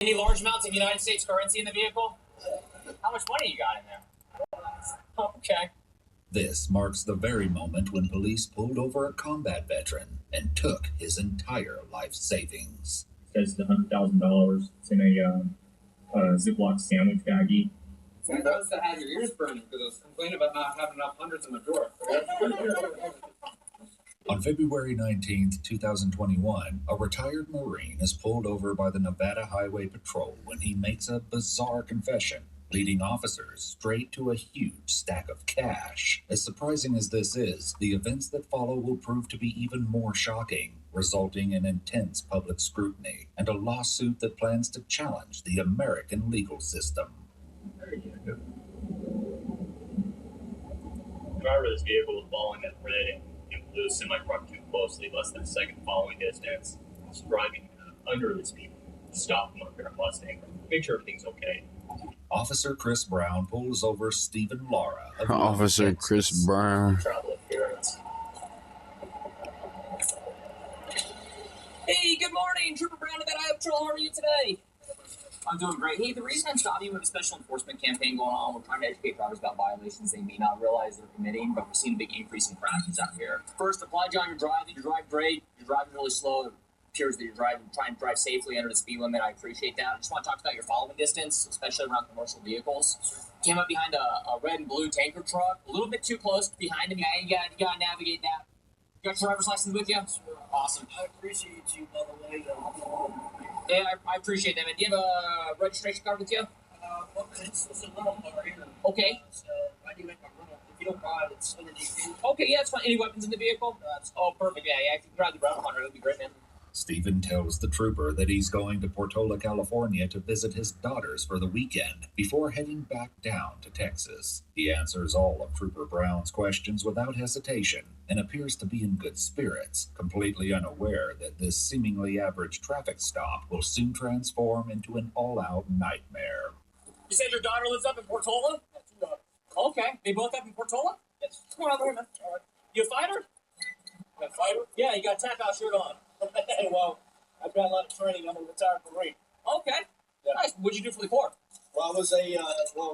Any large amounts of United States currency in the vehicle? How much money you got in there? Oh, okay. This marks the very moment when police pulled over a combat veteran and took his entire life savings. It's $100,000. It's in a Ziploc sandwich baggie. I noticed that had your ears burning because I was complaining about not having enough hundreds in my drawer. On February 19, 2021, a retired Marine is pulled over by the Nevada Highway Patrol when he makes a bizarre confession, leading officers straight to a huge stack of cash. As surprising as this is, the events that follow will prove to be even more shocking, resulting in intense public scrutiny and a lawsuit that plans to challenge the American legal system. The driver of this vehicle was following that red and blue semi-truck too closely, less than a second following distance. He's driving under this vehicle. Stop him up here in Mustang. Make sure everything's okay. Officer Chris Brown pulls over Stephen Lara. Officer Chris Brown. Travel appearance. Hey, good morning, Trooper Brown of that Iowa Patrol. How are you today? I'm doing great. Hey, the reason I'm stopping you with a special enforcement campaign going on, we're trying to educate drivers about violations they may not realize they're committing, but we're seeing a big increase in crashes out here. First, apply on your driving. You drive great. You're driving really slow. It appears that you're trying to drive safely under the speed limit. I appreciate that. I just want to talk about your following distance, especially around commercial vehicles. Came up behind a red and blue tanker truck, a little bit too close behind him. You got to navigate that. You got your driver's license with you? Awesome. I appreciate you, by the way. Yeah, I appreciate that, man. Do you have a registration card with you? It's a rental car here. Okay. So I do make my rental. If you don't drive, it's underneath. Okay, yeah, that's fine. Any weapons in the vehicle? Oh, perfect. Yeah, if you can drive the rental hunter, that'd be great, man. Stephen tells the trooper that he's going to Portola, California to visit his daughters for the weekend before heading back down to Texas. He answers all of Trooper Brown's questions without hesitation and appears to be in good spirits, completely unaware that this seemingly average traffic stop will soon transform into an all-out nightmare. You said your daughter lives up in Portola? Okay. They both up in Portola? Yes. Come on over here, man. All right. You a fighter? I'm a fighter? Yeah, you got a tap-out shirt on. Well, I've got a lot of training. I'm a retired Marine. Okay. Yeah. Nice. What'd you do for the Corps? Well, I was a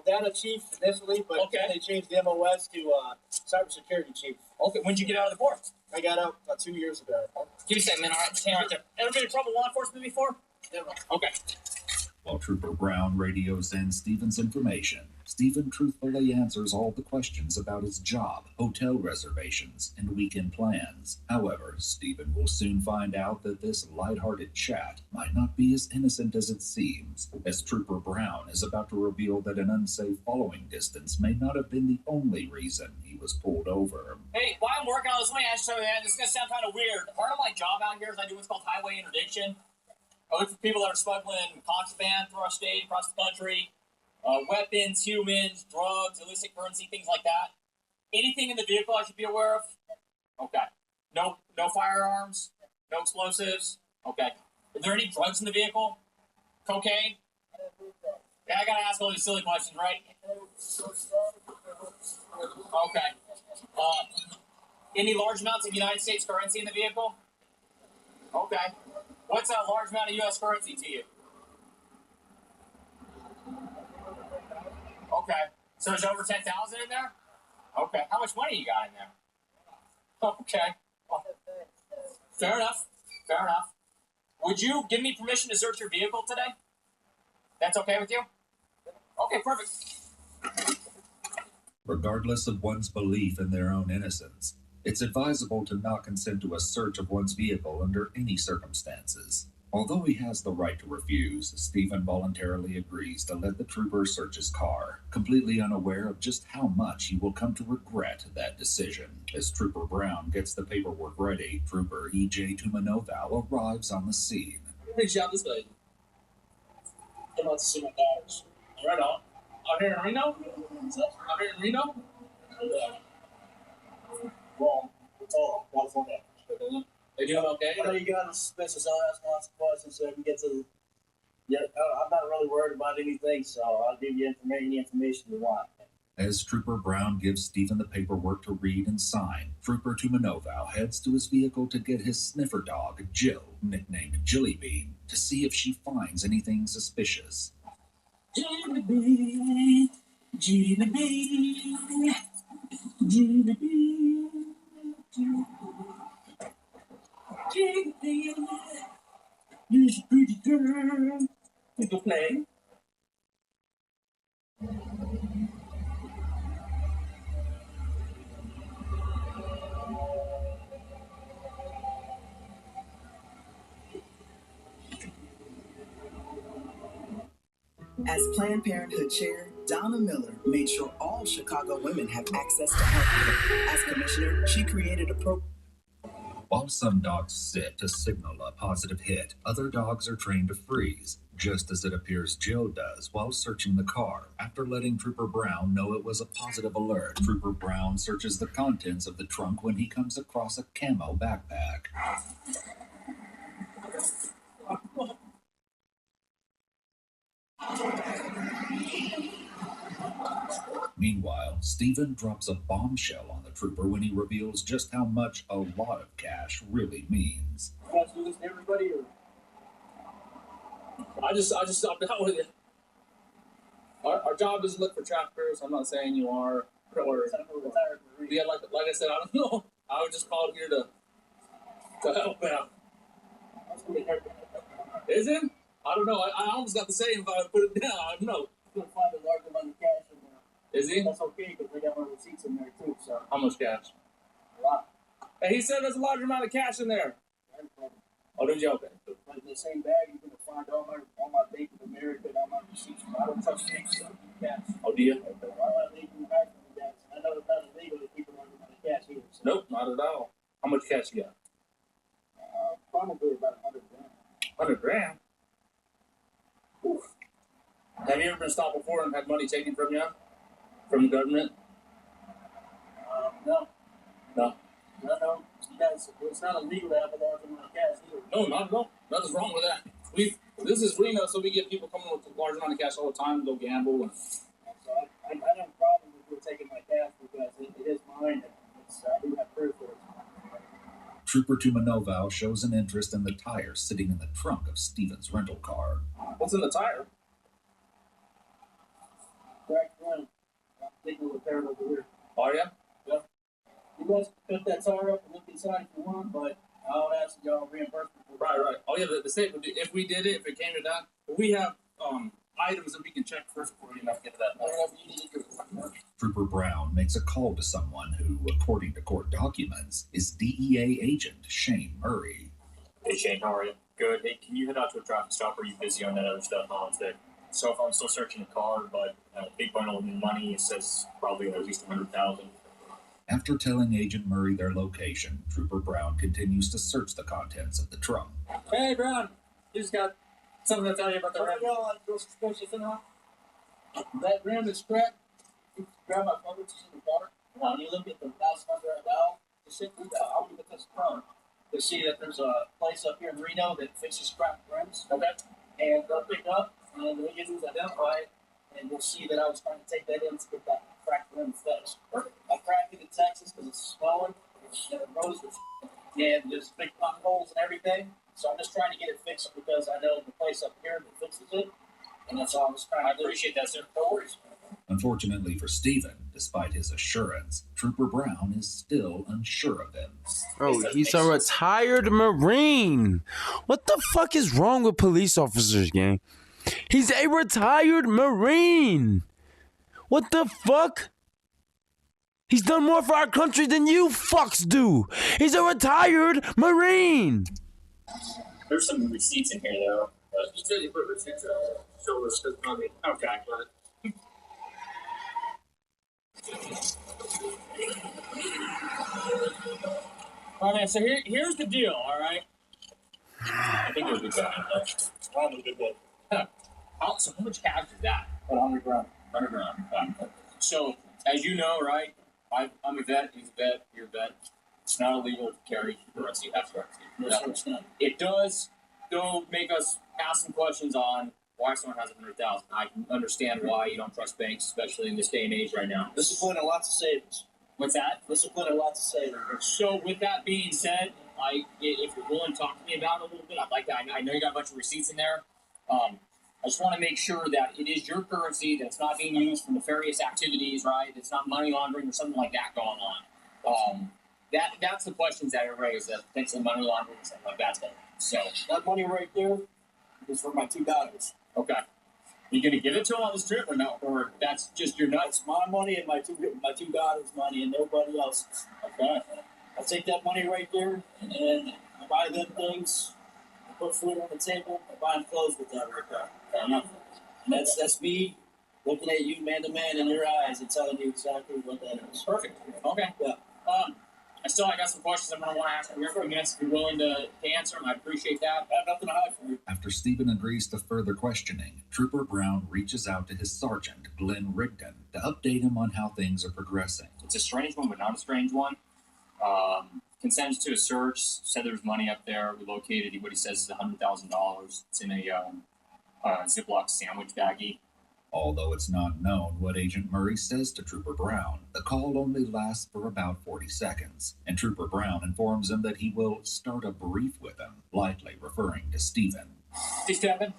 data chief initially, but Okay. then they changed the MOS to cybersecurity chief. Okay. When'd you get out of the Corps? I got out about 2 years ago. Give me a second, man. All right. Stand right there. Ever been in trouble with law enforcement before? Never. Okay. While Trooper Brown radios in Stephen's information, Stephen truthfully answers all the questions about his job, hotel reservations, and weekend plans. However, Stephen will soon find out that this lighthearted chat might not be as innocent as it seems, as Trooper Brown is about to reveal that an unsafe following distance may not have been the only reason he was pulled over. Hey, while I'm working on this, let me ask you something. This is going to sound kind of weird. Part of my job out here is I do what's called highway interdiction. I look for people that are smuggling contraband through our state, across the country, weapons, humans, drugs, illicit currency, things like that. Anything in the vehicle I should be aware of? Okay. No firearms? No explosives? Okay. Are there any drugs in the vehicle? Cocaine? Yeah, I gotta ask all these silly questions, right? Okay. Any large amounts of United States currency in the vehicle? Okay. What's a large amount of U.S. currency to you? Okay. So there's over 10,000 in there? Okay. How much money you got in there? Okay. Fair enough. Fair enough. Would you give me permission to search your vehicle today? That's okay with you? Okay, perfect. Regardless of one's belief in their own innocence, it's advisable to not consent to a search of one's vehicle under any circumstances. Although he has the right to refuse, Stephen voluntarily agrees to let the trooper search his car, completely unaware of just how much he will come to regret that decision. As Trooper Brown gets the paperwork ready, Trooper E.J. Tumanoval arrives on the scene. Hey, shout this way. I'm about to see my daughters. Right on. Out here in Reno? Out here in Reno? Yeah. Well, Portola, California. They doing okay? I know you guys special ask lots of questions so I can get to the... Yeah, I'm not really worried about anything, so I'll give you any information you want. As Trooper Brown gives Stephen the paperwork to read and sign, Trooper Tumanoval heads to his vehicle to get his sniffer dog, Jill, nicknamed Jillybean, to see if she finds anything suspicious. Jillybean, Jillybean, Jillybean, Jillybean, this pretty girl. We can play. As Planned Parenthood chair, Donna Miller made sure all Chicago women have access to healthcare. As commissioner, she created a program. While some dogs sit to signal a positive hit, other dogs are trained to freeze, just as it appears Jill does while searching the car. After letting Trooper Brown know it was a positive alert, Trooper Brown searches the contents of the trunk when he comes across a camo backpack. Meanwhile, Stephen drops a bombshell on the trooper when he reveals just how much a lot of cash really means. You guys do this to everybody, or? I just stopped out with it. Our job is to look for traffickers. I'm not saying you are. Or yeah, like I said, I don't know. I was just called here to help out. Is it? I don't know. I almost got the same if I would put it down. I don't know. You're going to find a large amount of cash in there. Is he? That's okay, because we got our receipts in there, too, so. How much cash? A lot. Hey, he said there's a large amount of cash in there. Oh, did you? Okay. But in the same bag, you're going to find all my Bank of America and all my receipts. I don't trust fake stuff. Cash. Oh, do you? I don't have legal back from the gas. I know it's not illegal to keep a large amount of cash either. So. Nope, not at all. How much cash you got? Probably about 100 grand. 100 grand? Whew. Have you ever been stopped before and had money taken from you? From the government? No. No. No. You guys, it's not illegal to have a large amount of cash either. No, not at all. Nothing's wrong with that. This is Reno, so we get people coming with a large amount of cash all the time to go gamble. And So I have a problem with you taking my cash because it is mine and I do have proof for it. Trooper Tumanoval shows an interest in the tire sitting in the trunk of Stephen's rental car. what's in the tire? Cracked rim. I'm thinking we'll repair it over here. Oh, yeah? You guys can cut that tire up and look inside if you want, but I'll ask y'all reimbursement for Right. Oh, yeah, the state would do, if we did it, if it came to that, we have items that we can check first before we get to that. Trooper Brown makes a call to someone who, according to court documents, is DEA agent Shane Murray. Hey Shane, how are you? Good. Hey, can you head out to a traffic stop? Or are you busy on that other stuff on today? So if I'm still searching the car, but big bundle of money, it says probably at least 100,000. After telling Agent Murray their location, Trooper Brown continues to search the contents of the trunk. Hey, Brown, you just got something to tell you about the rim. That rim is cracked. You grab my phone, which is in the water, and you look at the last number of dial, just hit through that. I'll look at this phone to see that there's a place up here in Reno that fixes cracked rims. Okay. And they'll pick up, and we can identify it, and we'll see that I was trying to take that in to get that cracked rim fixed. I cracked it in Texas because it's swollen, the roads are and there's big potholes and everything. So I'm just trying to get it fixed because I know the place up here that fixes it, and that's all I was trying to do. I appreciate that, sir. No worries. Unfortunately for Stephen, despite his assurance, Trooper Brown is still unsure of him. Bro, he's a retired Marine. What the fuck is wrong with police officers, gang? He's a retired Marine. What the fuck? He's done more for our country than you fucks do. He's a retired Marine. There's some receipts in here, though. You said you put receipts on. Show us the money. Okay. All right, so here's the deal, all right? I think it was a good guy. Probably a good one. So how much cash is that? About 100 grand. 100 grand. So, as you know, right, I'm a vet, he's a vet, you're a vet. It's not illegal to carry currency, that's currency. No, sir, it's not. It does, though, make us ask some questions on why someone has 100,000. I can understand why you don't trust banks, especially in this day and age right now. Discipline and lots of savings. What's that? Discipline and lots of savings. So with that being said, if you're willing to talk to me about it a little bit, I'd like that. I know you got a bunch of receipts in there. I just want to make sure that it is your currency, that it's not being used for nefarious activities, right? It's not money laundering or something like that going on. That's the questions that are raised, that potentially money laundering and something like that's going on. So that money right there is for my two daughters. Okay. You gonna give it to them on this trip or no? Or that's just your nuts? It's my money and my two daughters' money and nobody else's. Okay. I take that money right there and I buy them things. I put food on the table. I buy them clothes with that right there. Fair enough. That's me looking at you man to man in your eyes and telling you exactly what that is. Perfect. Okay. Yeah. I got some questions I'm gonna want to ask you here. If you're willing to answer them, I appreciate that. I have nothing to hide from you. After Stephen agrees to further questioning, Trooper Brown reaches out to his sergeant, Glenn Rigdon, to update him on how things are progressing. It's a strange one, but not a strange one. Consented to a search, said there was money up there. We located what he says is $100,000. It's in a Ziploc sandwich baggie. Although it's not known what Agent Murray says to Trooper Brown, the call only lasts for about 40 seconds, and Trooper Brown informs him that he will start a brief with him, likely referring to Stephen. Hey, Stephen.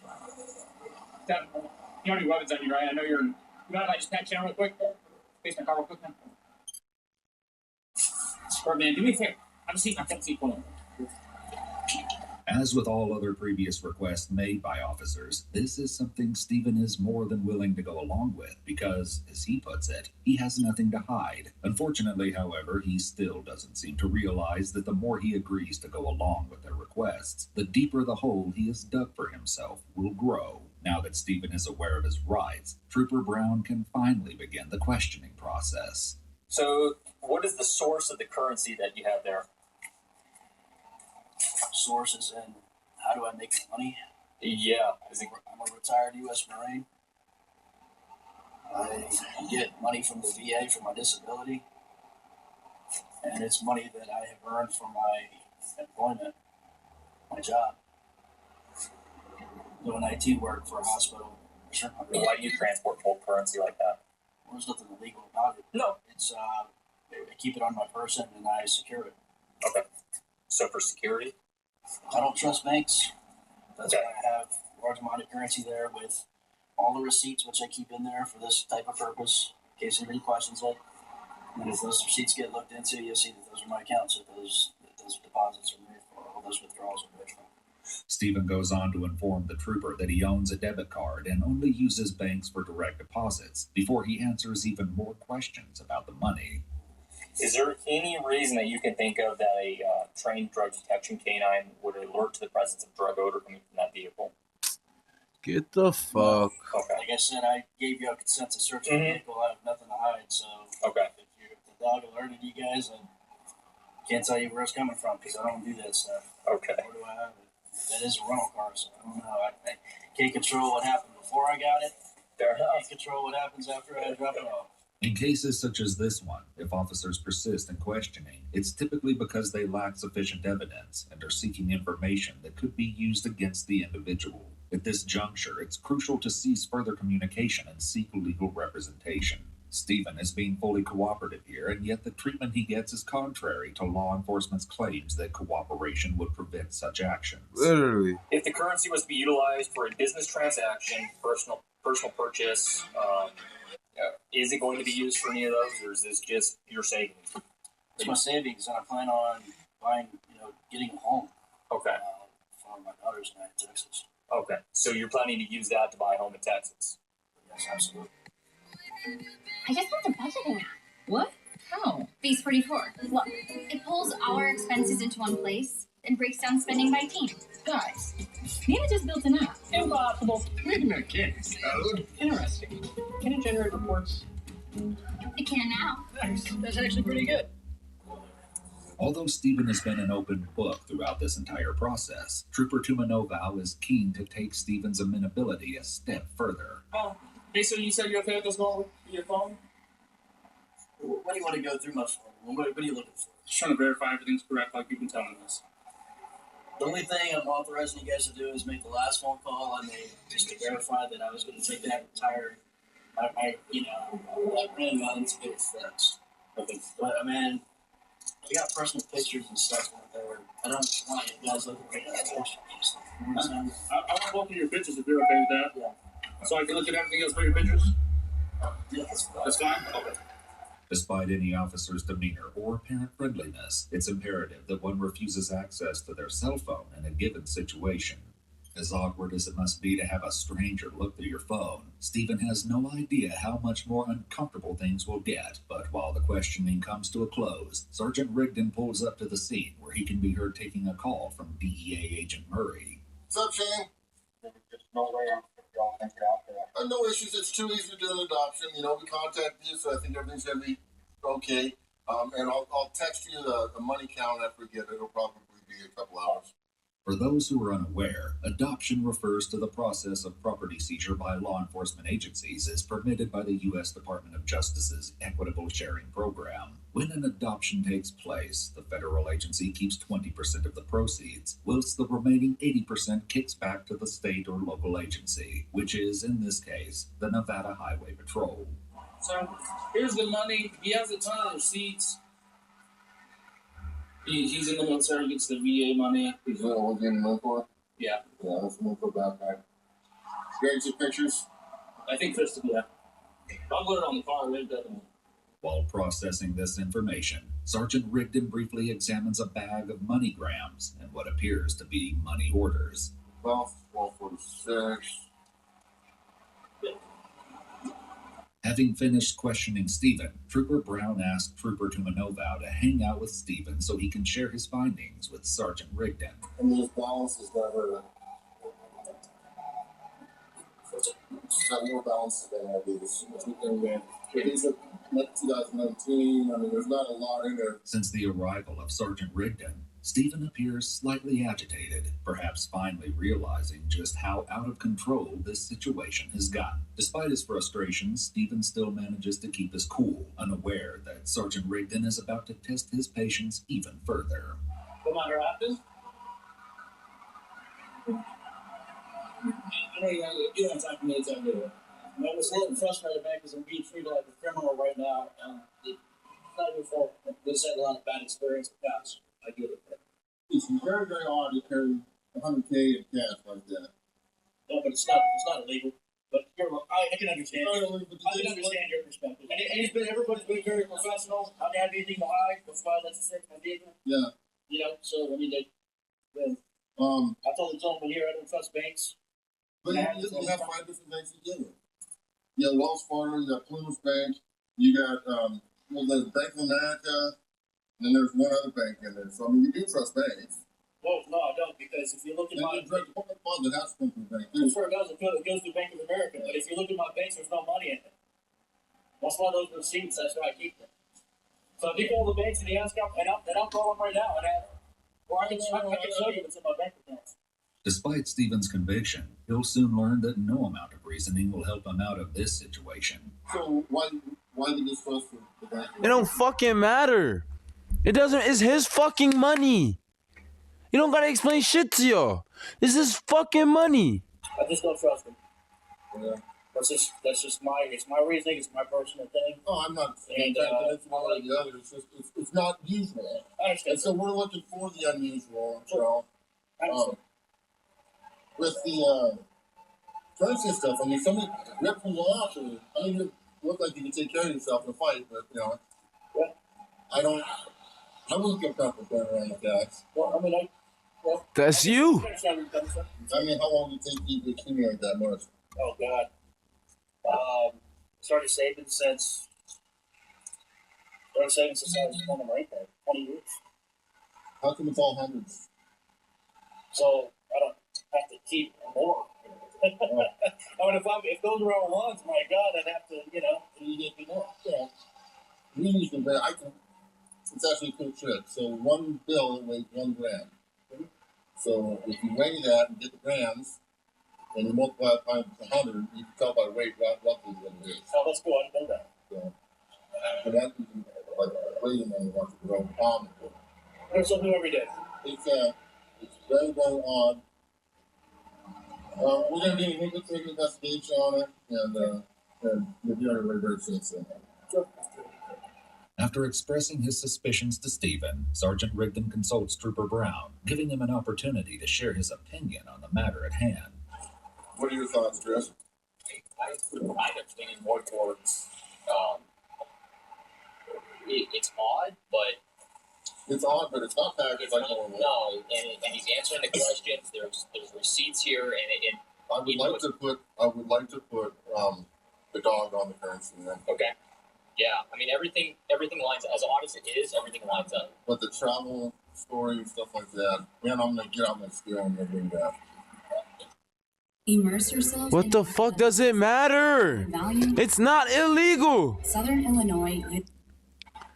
Stephen, you don't have any weapons on you, right? I know you're... You mind if I just pat you down real quick? Face my car real quick, man. Man, do me a favor. Have a seat in my front seat. As with all other previous requests made by officers, this is something Stephen is more than willing to go along with because, as he puts it, he has nothing to hide. Unfortunately, however, he still doesn't seem to realize that the more he agrees to go along with their requests, the deeper the hole he has dug for himself will grow. Now that Stephen is aware of his rights, Trooper Brown can finally begin the questioning process. So, what is the source of the currency that you have there? Sources and how do I make money? Yeah. I'm a retired U.S. Marine. I get money from the VA for my disability. And it's money that I have earned from my employment, my job. Doing IT work for a hospital. Sure. Why do you transport cold currency like that? Well, there's nothing illegal about it. No. It's, I keep it on my person and I secure it. Okay. So for security? I don't trust banks. That's why I have a large amount of currency there with all the receipts, which I keep in there for this type of purpose, in case anybody questions it. And if those receipts get looked into, you'll see that those are my accounts, that those deposits are made for, all those withdrawals are made from. Stephen goes on to inform the trooper that he owns a debit card and only uses banks for direct deposits before he answers even more questions about the money. Is there any reason that you can think of that a trained drug detection canine would alert to the presence of drug odor coming from that vehicle? Get the fuck. Okay. Like I said, I gave you a consent to search the vehicle. I have nothing to hide, so Okay. if the dog alerted you guys, I can't tell you where it's coming from because I don't do that stuff. Okay. Where do I have it? That is a rental car, so I don't know. I can't control what happened before I got it. Fair I enough. can't control what happens after I drop it off. In cases such as this one, if officers persist in questioning, it's typically because they lack sufficient evidence and are seeking information that could be used against the individual. At this juncture, it's crucial to cease further communication and seek legal representation. Stephen is being fully cooperative here, and yet the treatment he gets is contrary to law enforcement's claims that cooperation would prevent such actions. Literally. If the currency was to be utilized for a business transaction, personal purchase, is it going to be used for any of those, or is this just your savings? It's my savings, and I plan on buying, getting a home. Okay. For my daughters and I in Texas. Okay. So you're planning to use that to buy a home in Texas? Yes, absolutely. I just went to budgeting app. What? How? Base 44. Look, it pulls our expenses into one place and breaks down spending by team. Guys, Nina just built an app. Impossible. Maybe not kidding. Code. Interesting. Can it generate reports? It can now. Nice. That's actually pretty good. Although Stephen has been an open book throughout this entire process, Trooper Tumanovau is keen to take Stephen's amenability a step further. Hey, so you said you're okay with this going with your phone? What do you want to go through my phone? What are you looking for? Just trying to verify everything's correct like you've been telling us. The only thing I'm authorizing you guys to do is make the last phone call I made just to verify that I was going to take that retired, that grandmother to get it fixed. Okay. But I mean, I got personal pictures and stuff out there. I don't want you guys looking at that picture. I want to look at your pictures if you're okay with that. Yeah. So I can look at everything else but your pictures? Yeah, that's fine. That's fine? Okay. Despite any officer's demeanor or apparent friendliness, it's imperative that one refuses access to their cell phone in a given situation. As awkward as it must be to have a stranger look through your phone, Stephen has no idea how much more uncomfortable things will get. But while the questioning comes to a close, Sergeant Rigdon pulls up to the scene where he can be heard taking a call from DEA Agent Murray. What's up, Shane? There's no way I'm going to make it out there. No issues. It's too easy to do an adoption. You know, we contacted you, so I think everything's going to be okay. And I'll text you the money count after we get it. It'll probably be a couple hours. For those who are unaware, adoption refers to the process of property seizure by law enforcement agencies as permitted by the U.S. Department of Justice's Equitable Sharing Program. When an adoption takes place, the federal agency keeps 20% of the proceeds, whilst the remaining 80% kicks back to the state or local agency, which is, in this case, the Nevada Highway Patrol. So, here's the money. He has a ton of receipts. He's in the military, gets the VA money. Is that what we're getting the money for? Yeah. Yeah, that's the money for backpack. Greg, some pictures? I think Krista, yeah. I'll put it on the car, right? Definitely. While processing this information, Sergeant Rigdon briefly examines a bag of moneygrams and what appears to be money orders. 1246. Having finished questioning Stephen, Trooper Brown asked Trooper Tumanova to hang out with Stephen so he can share his findings with Sergeant Rigdon. And those balances never... Got more balances than I do. These are like 2019. I mean, there's not a lot in there. Since the arrival of Sergeant Rigdon, Stephen appears slightly agitated, perhaps finally realizing just how out of control this situation has gotten. Despite his frustrations, Stephen still manages to keep his cool, unaware that Sergeant Rigdon is about to test his patience even further. Come on, Raptors. I know you don't talk to me anytime later. I'm just a little frustrated, man, because I'm being treated like a criminal right now, and it's not your fault. This had a lot of bad experience in the past. I get it. It's very, very hard to carry $100K in cash like that. No, but it's not illegal. But I can understand. I can understand your perspective. And everybody's been very professional. I don't have anything to hide. That's why I let you search my vehicle. Yeah. You know, so I mean, I told the gentleman here I don't trust banks. But you have 5 different banks to deal with. You got Wells Fargo, you got Plymouth Bank, you got Bank of America, and then there's one other bank in there. So I mean, you do trust banks. Well, no, I don't, because if you look at my direct deposit has to come from the bank. I'm sure it does. It goes to Bank of America. But if you look at my banks, there's no money in it. That's why those receipts. That's why I keep them. So if you call the banks and you ask them, and I'll call them right now, or I can show you what's in my bank accounts. Despite Stephen's conviction, he'll soon learn that no amount of reasoning will help him out of this situation. So why the distrust for the bank? It don't fucking matter. It doesn't. It's his fucking money. You don't gotta explain shit to y'all. It's his fucking money. I just don't trust him. Yeah. That's just my reasoning. It's my personal thing. No, I'm not saying that it's one or the other. It's just it's not usual. I understand. And so we're looking for the unusual. Sure. So, with the currency stuff, I mean, somebody ripped from the off, and I mean, you look like you can take care of yourself in a fight, but you know, yeah. I wouldn't get comfortable with around like that. Well, I mean, That's you. I mean, how long did it take you to accumulate that much? Oh God. Started saving since I was born and raised there, 20 years. How come it's all hundreds? So I don't have to keep more. I mean, if those were all ones, my God, I'd have to, you get me more. Yeah. We use the bag. It's actually a cool trick. So one bill weighs 1 gram. So if you weigh that and get the grams, and you multiply it times 100, you can tell by weight roughly what it is. Oh, that's cool. I didn't know that. So that you can weight money once you grow palm. Learn something new every day. It's very, identification on it, and you'll be on your way very soon. After expressing his suspicions to Stephen, Sergeant Rigdon consults Trooper Brown, giving him an opportunity to share his opinion on the matter at hand. What are your thoughts, Chris? I kind of leaning more towards, it's odd, but... It's odd, but it's not packaged like normal. No, and he's answering the questions, there's receipts here, and I would like to put the dog on the currency then. Okay. Yeah, I mean, everything lines up. As odd as it is, everything lines up. But the travel story and stuff like that, man, I'm going to get on my scale and bring that. Immerse yourself. What the fuck does it matter? It's not illegal. Southern Illinois.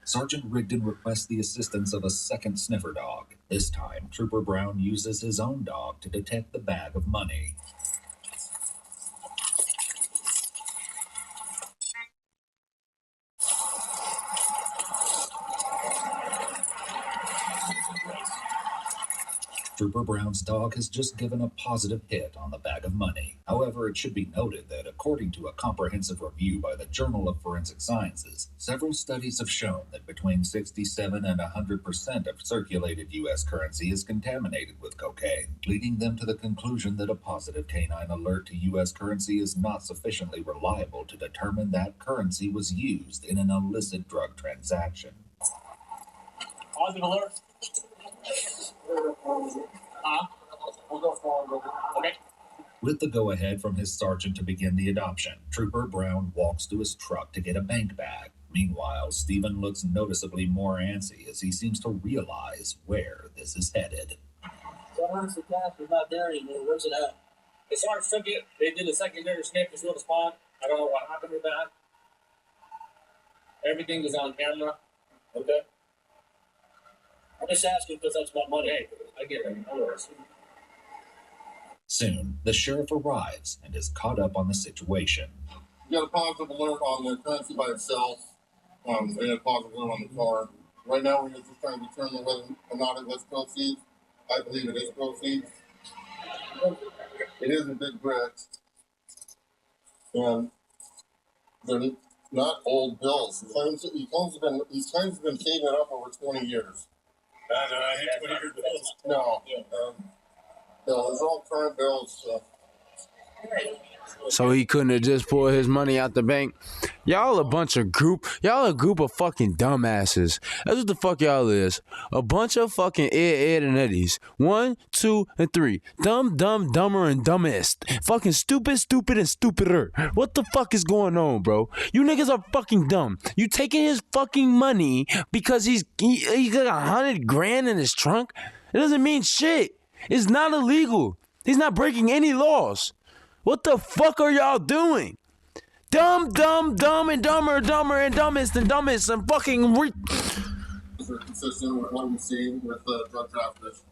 Sergeant Rigdon requests the assistance of a second sniffer dog. This time, Trooper Brown uses his own dog to detect the bag of money. Trooper Brown's dog has just given a positive hit on the bag of money. However, it should be noted that according to a comprehensive review by the Journal of Forensic Sciences, several studies have shown that between 67 and 100% of circulated U.S. currency is contaminated with cocaine, leading them to the conclusion that a positive canine alert to U.S. currency is not sufficiently reliable to determine that currency was used in an illicit drug transaction. Positive alert. Okay. With the go-ahead from his sergeant to begin the adoption, Trooper Brown walks to his truck to get a bank bag. Meanwhile, Stephen looks noticeably more antsy as he seems to realize where this is headed. So where's the cash? It's not there anymore. Where's it at? The sergeant took it. They did a secondary sniff to see the spot. I don't know what happened with that. Everything is on camera. Okay. I'm just asking because that's my money. Hey, I get it. No worries. Soon, the sheriff arrives and is caught up on the situation. You got a positive alert on the currency by itself. They had a positive alert on the car. Right now, we're just trying to determine whether or not it was proceeds. I believe it is proceeds. It is a big brick. And they're not old bills. These claims have been saving it up over 20 years. I hate 20-year bills. No. No, those are all current bills. So he couldn't have just pulled his money out the bank. Y'all a group of fucking dumbasses. That's what the fuck y'all is. A bunch of fucking Ed and Eddies. 1, 2, and 3. Dumb, dumber, and dumbest. Fucking stupid, and stupider. What the fuck is going on, bro? You niggas are fucking dumb. You taking his fucking money because he got 100 grand in his trunk? It doesn't mean shit. It's not illegal. He's not breaking any laws. What the fuck are y'all doing? Dumb, and dumber, and dumbest, and fucking They're consistent with what we've seen with drug traffickers.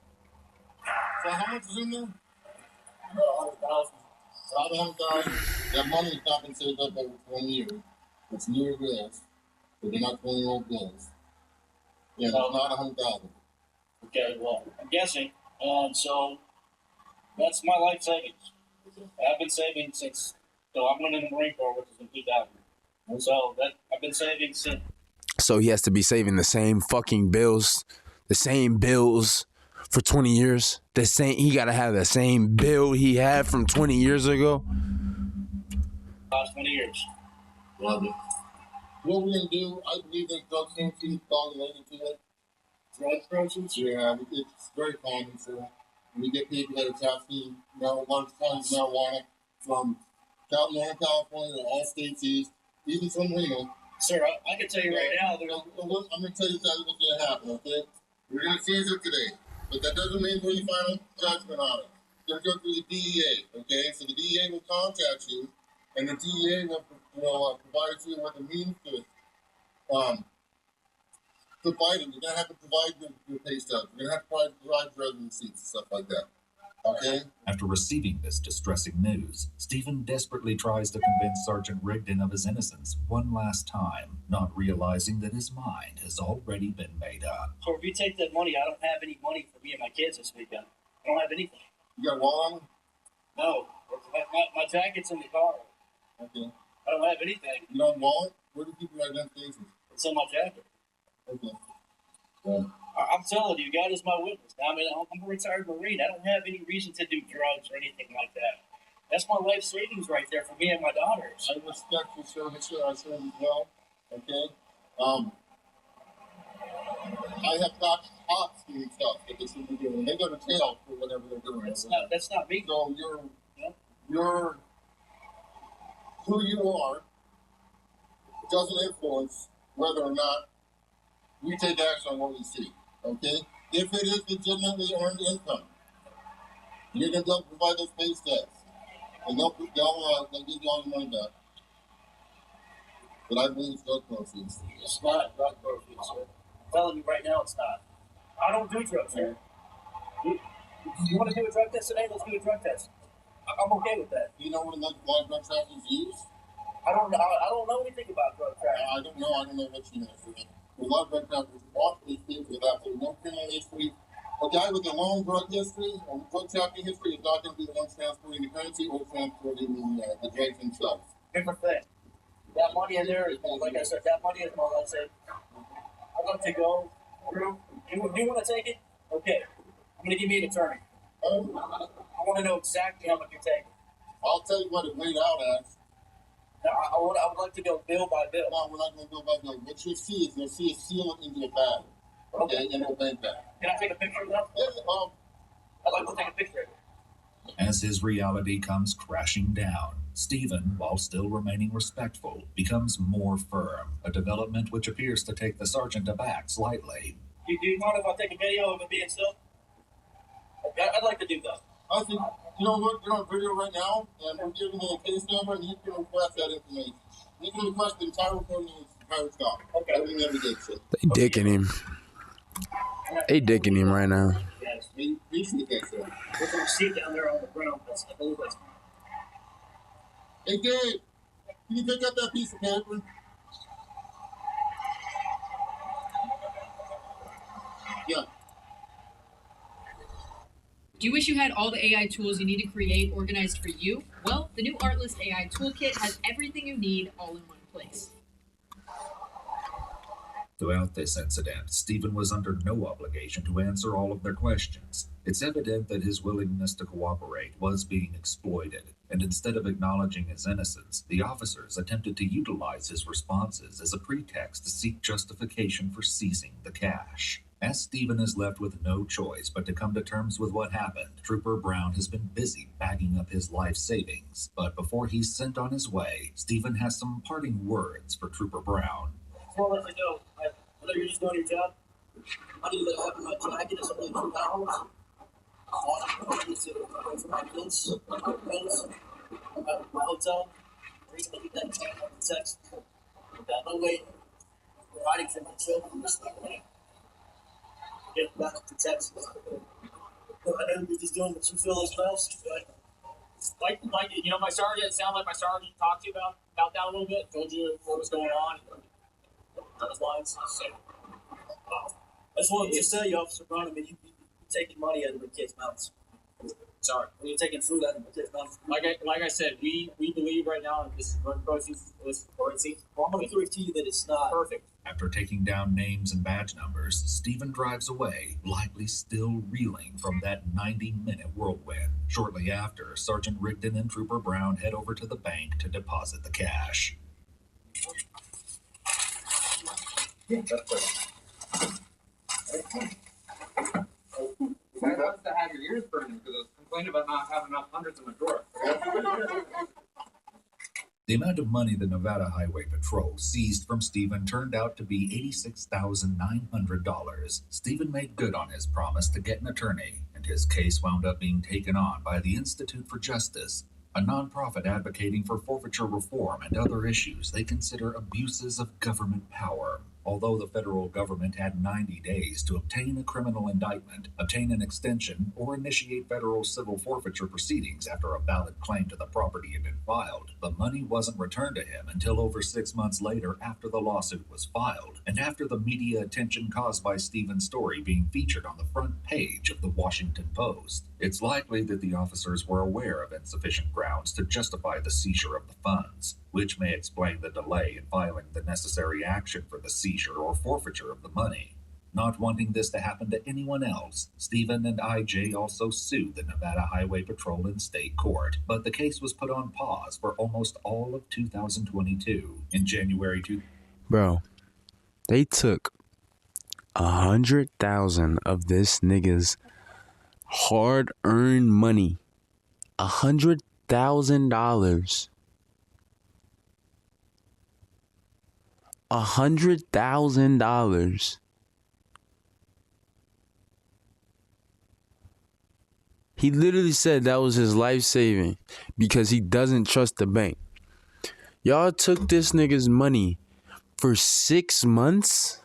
So how much is in there? $100,000. That money has not been saved up over 20 years. It's newer bills, but they're not 20-year-old bills. Yeah, it's not $100,000. Okay, well, I'm guessing. So that's my life savings. I've been saving since, so I went in the Marine Corps, which is in 2000. So I've been saving since. So he has to be saving the same fucking bills, for 20 years. He gotta have the same bill he had from 20 years ago. Last 20 years. Love it. What we're gonna do? I believe there's drug proceeds related to it. Drug proceeds? Yeah, it's very common. So we get people that are testing large quantities of marijuana from Northern California to all states east, even from Reno. Sir, I can tell you right now, I'm going to tell you exactly what's going to happen, okay? We're going to seize it today, but that doesn't mean there's any final judgment on it. It's going to go through the DEA, okay? So the DEA will contact you, and the DEA will provide you with a means to provide it. You're going to have to provide your pay stubs. You're going to have to provide drug receipts and stuff like that. Okay? After receiving this distressing news, Stephen desperately tries to convince Sergeant Rigdon of his innocence one last time, not realizing that his mind has already been made up. So if you take that money, I don't have any money for me and my kids this weekend. I don't have anything. You got a wallet on? No. My jacket's in the car. Okay. I don't have anything. You don't have a wallet? Where do you keep your identification? It's in my jacket. Okay. I'm telling you, God is my witness. I mean, I'm a retired Marine. I don't have any reason to do drugs or anything like that. That's my life savings right there for me and my daughters. I respect your service, sir. I serve as well. Okay. I have got cops doing stuff that they shouldn't be doing. They go to jail for whatever they're doing. That's not me. So you're who you are doesn't influence whether or not we take action on what we see. Okay? If it is legitimately earned income, you're going to provide those pay stubs. And they'll give you all your money back. But I believe it's drug proceeds. It's not drug proceeds, sir. I'm telling you right now, it's not. I don't do drugs, sir. You want to do a drug test today? Let's do a drug test. I'm okay with that. You know what why drug trafficking is used? I don't know anything about drug trafficking. I don't know what you know. A lot of drug traffickers walk these things with absolutely no criminal history. A guy with a long drug history or drug trafficking history is not going to be the one transporting the currency or transporting the drugs themselves. Different thing. That money in there is, like I said, that money is more, let's say, I want to go through. You want to take it? Okay. I'm going to give me an attorney. I want to know exactly how much you're taking. I'll tell you what it laid out as. Now, I would like to go bill by bill. No, we're not going to bill by bill. What you'll see is a seal into a bag. Okay, and it'll bank that. Can I take a picture of that? Yes, I'd like to take a picture of it. As his reality comes crashing down, Stephen, while still remaining respectful, becomes more firm, a development which appears to take the sergeant aback slightly. Do you mind if I take a video of it being still? I'd like to do that. I think, you know what, you're on video right now, and we're giving you a case number, and you can request that information. You can request the entire recording of the entire stop. Okay. Everything that we did, so. They dicking him. They dicking him right now. Yes. We appreciate that, sir. There's a receipt down there on the ground. I believe that's mine. Hey, Dave, can you pick up that piece of paper? Yeah. Do you wish you had all the AI tools you need to create organized for you? Well, the new Artlist AI Toolkit has everything you need all in one place. Throughout this incident, Stephen was under no obligation to answer all of their questions. It's evident that his willingness to cooperate was being exploited, and instead of acknowledging his innocence, the officers attempted to utilize his responses as a pretext to seek justification for seizing the cash. As Stephen is left with no choice but to come to terms with what happened, Trooper Brown has been busy bagging up his life savings. But before he's sent on his way, Stephen has some parting words for Trooper Brown. Before I let you go, I know you're just doing your job. Money that I have in my jacket is only $2. I need to pay for my kids, my bills, my hotel. The reason I get that text, that no way providing for my children this way. Get back to Texas. I know you're just doing what you feel is best, but Like you know, my sergeant. It sounded like my sergeant talked to you about that a little bit. Told you what was going on. Those lines. So, I just wanted to tell you, Officer Brown, I mean, you're taking money out of the kids' mouths. sorry. When you're taking food out of the kids' mouths. Like I said, we believe right now that this is drug proceeds. Or it seems Well, I'm going to prove to you that it's not. perfect. After taking down names and badge numbers, Stephen drives away, likely still reeling from that 90-minute whirlwind. Shortly after, Sergeant Rigdon and Trooper Brown head over to the bank to deposit the cash. Yeah, that's right. I must have had your ears burning because I was complaining about not having enough hundreds in my drawer. The amount of money the Nevada Highway Patrol seized from Stephen turned out to be $86,900. Stephen made good on his promise to get an attorney, and his case wound up being taken on by the Institute for Justice, a nonprofit advocating for forfeiture reform and other issues they consider abuses of government power. Although the federal government had 90 days to obtain a criminal indictment, obtain an extension, or initiate federal civil forfeiture proceedings after a valid claim to the property had been filed, the money wasn't returned to him until over 6 months later after the lawsuit was filed, and after the media attention caused by Stephen's story being featured on the front page of the Washington Post. It's likely that the officers were aware of insufficient grounds to justify the seizure of the funds, which may explain the delay in filing the necessary action for the seizure or forfeiture of the money. Not wanting this to happen to anyone else, Stephen and IJ also sued the Nevada Highway Patrol in state court, but the case was put on pause for almost all of 2022. In January 2. Bro, they took 100,000 of this nigga's hard-earned money. $100,000. $100,000. He literally said that was his life saving because he doesn't trust the bank. Y'all took this nigga's money for 6 months?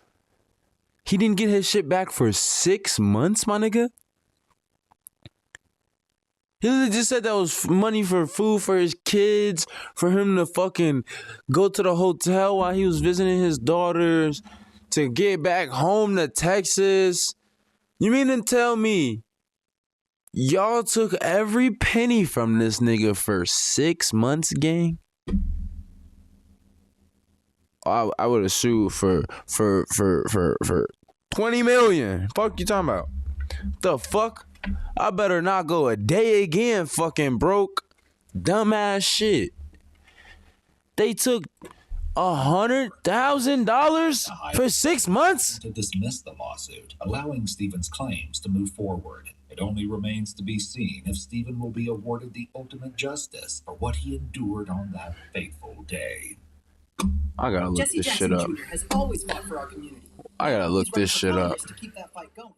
He didn't get his shit back for 6 months, my nigga? He literally just said that was money for food for his kids, for him to fucking go to the hotel while he was visiting his daughters, to get back home to Texas. You mean to tell me y'all took every penny from this nigga for 6 months, gang? I would have sued for 20 million. Fuck you talking about? The fuck? I better not go a day again fucking broke. Dumbass shit. They took $100,000 for 6 months? To dismiss the lawsuit, allowing Stephen's claims to move forward. It only remains to be seen if Stephen will be awarded the ultimate justice for what he endured on that fateful day. I gotta look Jesse this Jackson shit up. Jr. has always fought for our community. I gotta look He's running this for shit up. Congress to keep that fight going.